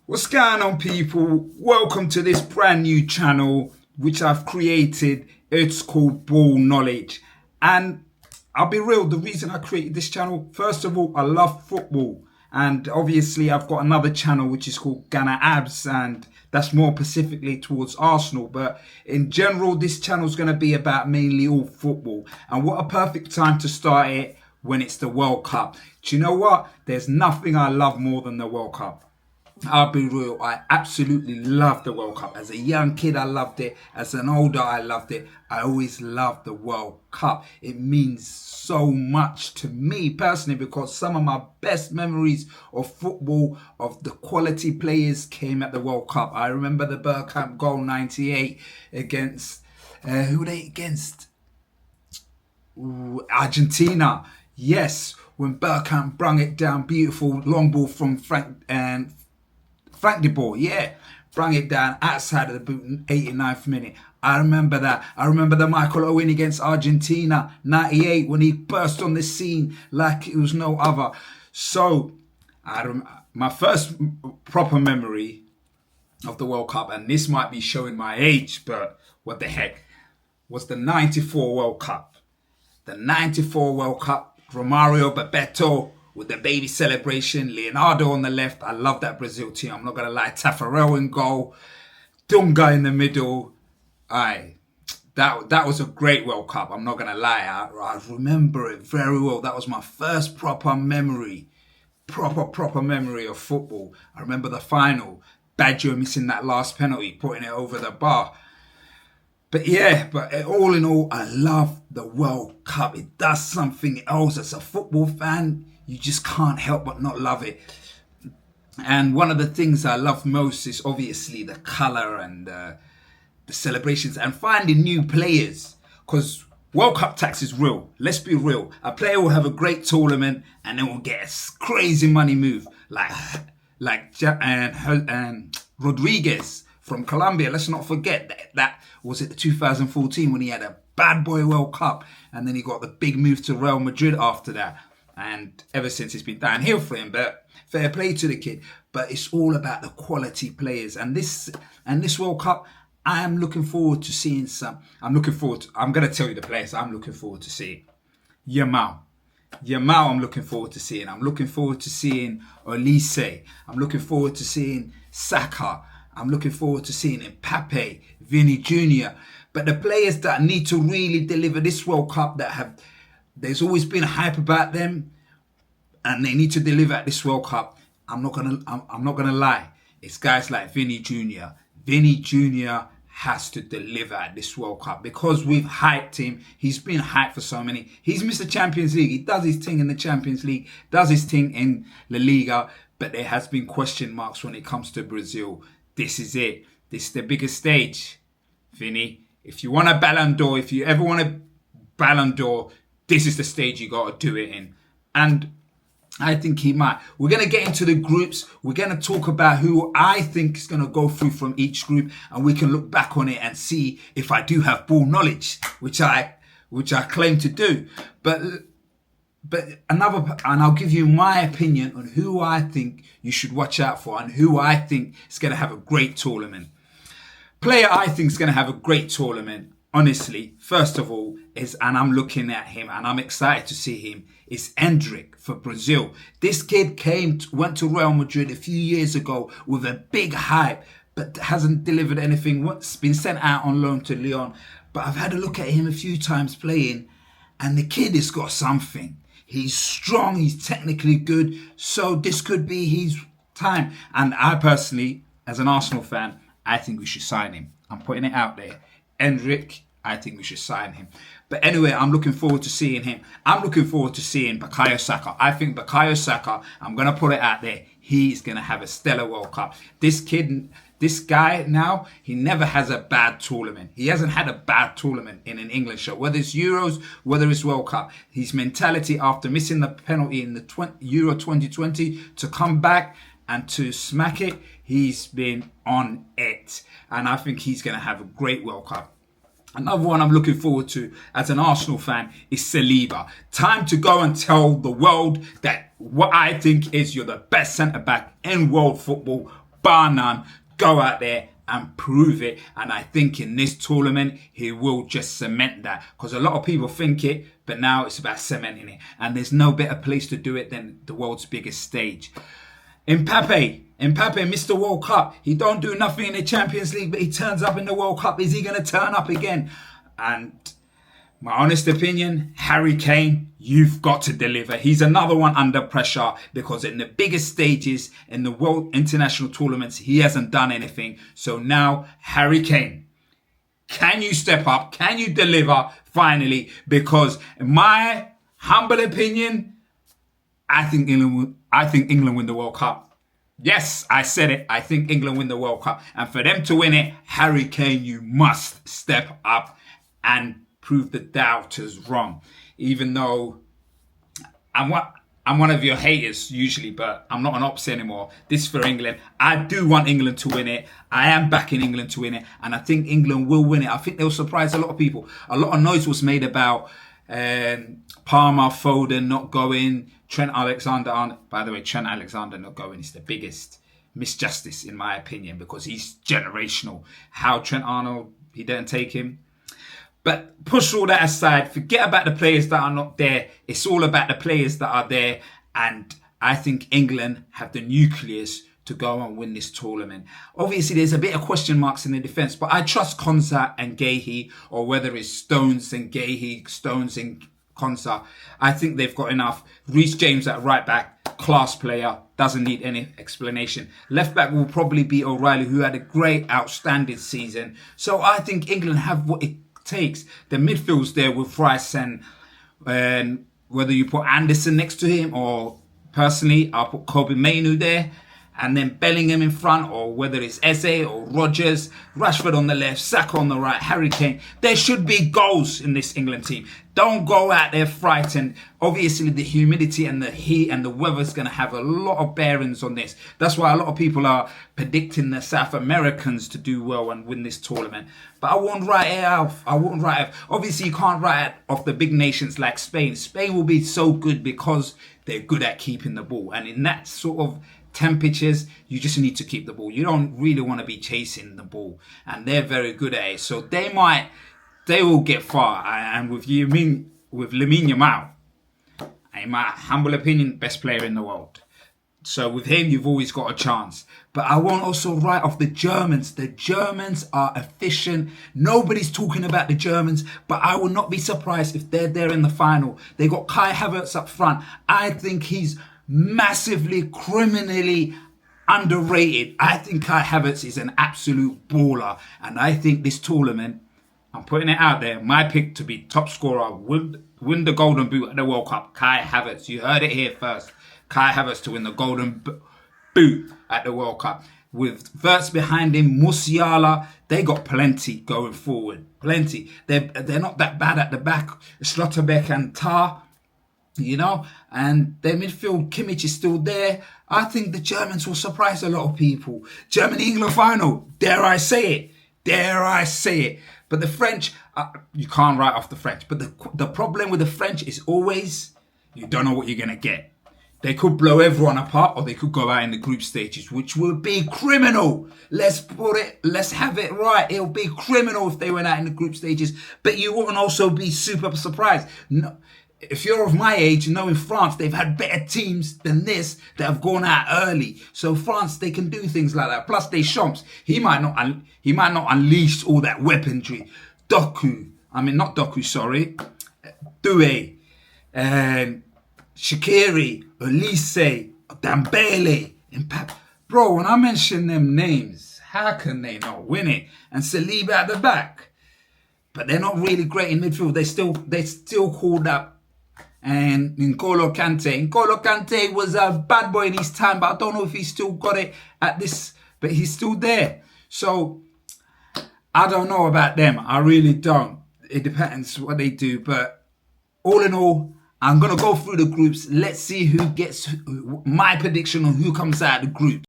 What's going on, people? Welcome to this brand new channel which I've created. It's called Ball Knowledge. And I'll be real, the reason I created this channel, first of all, I love football. And obviously I've got another channel which is called Ghana Abs, and that's more specifically towards Arsenal. But in general, this channel is going to be about mainly all football. And what a perfect time to start it when it's the World Cup. Do you know what? There's nothing I love more than the World Cup. I'll be real, I absolutely love the World Cup. As a young kid, I loved it. As an older, I loved it. I always loved the World Cup. It means so much to me personally because some of my best memories of football, of the quality players, came at the World Cup. I remember the Bergkamp goal 98 against, who were they against? Argentina. Yes, when Bergkamp brung it down, beautiful long ball from Frank de Boer, yeah, brung it down outside of the boot in 89th minute. I remember that. I remember the Michael Owen against Argentina, 98, when he burst on the scene like it was no other. So, my first proper memory of the World Cup, and this might be showing my age, but what the heck, was the 94 World Cup. The 94 World Cup, Romario, Bebeto, with the baby celebration, Leonardo on the left. I love that Brazil team. I'm not going to lie. Tafarel in goal. Dunga in the middle. That was a great World Cup. I'm not going to lie. I remember it very well. That was my first proper memory. Proper memory of football. I remember the final. Baggio missing that last penalty, putting it over the bar. But yeah, all in all, I love the World Cup. It does something else. As a football fan, you just can't help but not love it. And one of the things I love most is obviously the colour and the celebrations and finding new players. Because World Cup tax is real. Let's be real. A player will have a great tournament and then will get a crazy money move. Like Rodriguez from Colombia. Let's not forget that was it 2014 when he had a bad boy World Cup. And then he got the big move to Real Madrid after that. And ever since it's been downhill for him, but fair play to the kid. But it's all about the quality players. And this World Cup, I am looking forward to seeing some. I'm going to tell you the players I'm looking forward to seeing. Yamal, I'm looking forward to seeing. I'm looking forward to seeing Olise. I'm looking forward to seeing Saka. I'm looking forward to seeing Mbappe, Vini Jr. But the players that need to really deliver this World Cup there's always been hype about them, and they need to deliver at this World Cup. I'm not gonna lie. It's guys like Vini Jr. Vini Jr. has to deliver at this World Cup because we've hyped him. He's been hyped for so many. He's Mr. Champions League. He does his thing in the Champions League, does his thing in La Liga, but there has been question marks when it comes to Brazil. This is it. This is the biggest stage. Vini, if you want a Ballon d'Or, if you ever want a Ballon d'Or, this is the stage you got to do it in. And I think he might. We're going to get into the groups. We're going to talk about who I think is going to go through from each group. And we can look back on it and see if I do have ball knowledge, which I claim to do. But and I'll give you my opinion on who I think you should watch out for and who I think is going to have a great tournament. Player I think is going to have a great tournament, honestly, first of all, and I'm looking at him and I'm excited to see him, is Endrick for Brazil. This kid went to Real Madrid a few years ago with a big hype, but hasn't delivered anything. Once been sent out on loan to Lyon. But I've had a look at him a few times playing, and the kid has got something. He's strong, he's technically good, so this could be his time. And I personally, as an Arsenal fan, I think we should sign him. I'm putting it out there. Endrick, I think we should sign him. But anyway, I'm looking forward to seeing him. I'm looking forward to seeing Bukayo Saka. I think Bukayo Saka, I'm going to put it out there, he's going to have a stellar World Cup. This guy now, he never has a bad tournament. He hasn't had a bad tournament in an England show. Whether it's Euros, whether it's World Cup. His mentality after missing the penalty in the Euro 2020 to come back and to smack it, he's been on it. And I think he's going to have a great World Cup. Another one I'm looking forward to as an Arsenal fan is Saliba. Time to go and tell the world that what I think is you're the best centre-back in world football bar none. Go out there and prove it. And I think in this tournament, he will just cement that. Because a lot of people think it, but now it's about cementing it. And there's no better place to do it than the world's biggest stage. Mbappe, Mr. World Cup. He don't do nothing in the Champions League, but he turns up in the World Cup. Is he going to turn up again? And my honest opinion, Harry Kane, you've got to deliver. He's another one under pressure because in the biggest stages in the world international tournaments, he hasn't done anything. So now, Harry Kane, can you step up? Can you deliver finally? Because in my humble opinion, I think England win the World Cup. Yes, I said it. I think England win the World Cup. And for them to win it, Harry Kane, you must step up and prove the doubters wrong. Even though I'm one of your haters usually, but I'm not an ops anymore. This is for England. I do want England to win it. I am backing England to win it. And I think England will win it. I think they'll surprise a lot of people. A lot of noise was made about Palmer, Foden not going, Trent Alexander. By the way, Trent Alexander not going is the biggest misjustice in my opinion because he's generational. How Trent Arnold, he didn't take him. But push all that aside. Forget about the players that are not there. It's all about the players that are there. And I think England have the nucleus to go and win this tournament. Obviously, there's a bit of question marks in the defence, but I trust Konsa and Gahey, or whether it's Stones and Gahey, Stones and Konsa. I think they've got enough. Reece James at right back, class player, doesn't need any explanation. Left back will probably be O'Reilly, who had a great, outstanding season. So I think England have what it takes. The midfield's there with Rice and whether you put Anderson next to him or personally I'll put Kobe Mainu there and then Bellingham in front, or whether it's Eze or Rodgers, Rashford on the left, Saka on the right, Harry Kane. There should be goals in this England team. Don't go out there frightened. Obviously, the humidity and the heat and the weather's going to have a lot of bearings on this. That's why a lot of people are predicting the South Americans to do well and win this tournament. But I won't write it off. Obviously, you can't write it off the big nations like Spain. Spain will be so good because they're good at keeping the ball. And in that sort of temperatures, you just need to keep the ball. You don't really want to be chasing the ball. And they're very good at it. So they will get far. And with Lamine Yamal, in my humble opinion, best player in the world. So with him, you've always got a chance. But I won't also write off the Germans. The Germans are efficient. Nobody's talking about the Germans, but I will not be surprised if they're there in the final. They got Kai Havertz up front. I think he's massively, criminally underrated. I think Kai Havertz is an absolute baller. And I think this tournament, I'm putting it out there, my pick to be top scorer, win the Golden Boot at the World Cup, Kai Havertz. You heard it here first. Kai Havertz to win the Golden Boot at the World Cup. With Wirtz behind him, Musiala, they got plenty going forward. Plenty. They're not that bad at the back. Schlotterbeck and Tar, you know, and their midfield, Kimmich is still there. I think the Germans will surprise a lot of people. Germany-England final, dare I say it. Dare I say it. But the French, you can't write off the French. But the problem with the French is always, you don't know what you're going to get. They could blow everyone apart, or they could go out in the group stages, which would be criminal. Let's have it right. It'll be criminal if they went out in the group stages. But you wouldn't also be super surprised. No, if you're of my age, you know in France, they've had better teams than this that have gone out early. So France, they can do things like that. Plus, Deschamps, he might not unleash all that weaponry. Doué, and Shaqiri, Olise, Dembele, Mbappe. Bro, when I mention them names, how can they not win it? And Saliba at the back. But they're not really great in midfield. They still called up. And N'Golo Kante was a bad boy in his time, but I don't know if he still got it at this, but he's still there. So I don't know about them. I really don't. It depends what they do. But all in all, I'm going to go through the groups. Let's see who gets my prediction on who comes out of the groups.